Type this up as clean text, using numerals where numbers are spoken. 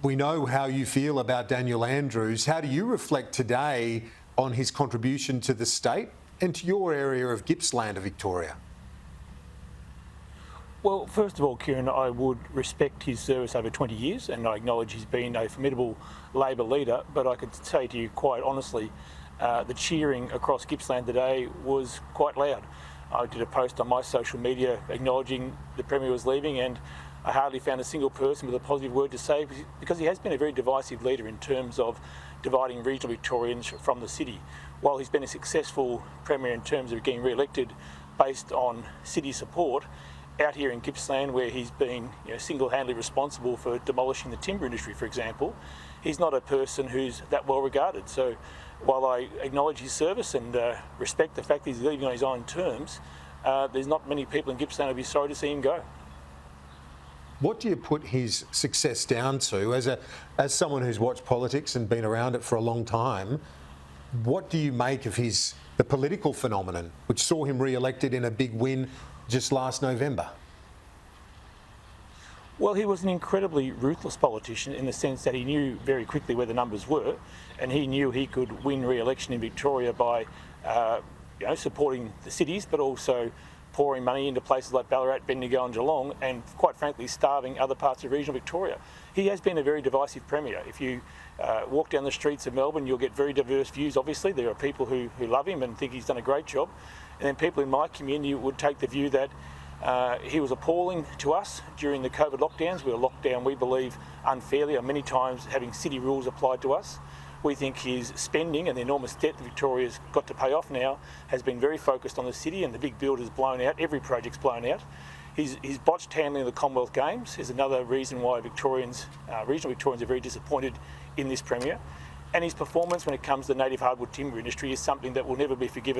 We know how you feel about Daniel Andrews. How do you reflect today on his contribution to the state and to your area of Gippsland of Victoria? Well, first of all, Kieran, I would respect his service over 20 years and I acknowledge he's been a formidable Labor leader, but I could say to you quite honestly, the cheering across Gippsland today was quite loud. I did a post on my social media acknowledging the Premier was leaving, and I hardly found a single person with a positive word to say, because he has been a very divisive leader in terms of dividing regional Victorians from the city. While he's been a successful Premier in terms of getting re-elected based on city support, out here in Gippsland, where he's been single-handedly responsible for demolishing the timber industry, for example, he's not a person who's that well regarded. So while I acknowledge his service and respect the fact that he's leaving on his own terms, there's not many people in Gippsland who'd be sorry to see him go. What do you put his success down to? As someone who's watched politics and been around it for a long time, what do you make of the political phenomenon, which saw him re-elected in a big win just last November? Well, he was an incredibly ruthless politician in the sense that he knew very quickly where the numbers were, and he knew he could win re-election in Victoria by supporting the cities, but also pouring money into places like Ballarat, Bendigo and Geelong, and quite frankly starving other parts of regional Victoria. He has been a very divisive Premier. If you walk down the streets of Melbourne, you'll get very diverse views. Obviously, there are people who love him and think he's done a great job, and then people in my community would take the view that he was appalling to us during the COVID lockdowns. We were locked down, we believe, unfairly, and many times having city rules applied to us. We think his spending and the enormous debt that Victoria's got to pay off now has been very focused on the city, and the big build is blown out. Every project's blown out. His botched handling of the Commonwealth Games is another reason why regional Victorians are very disappointed in this Premier. And his performance when it comes to the native hardwood timber industry is something that will never be forgiven.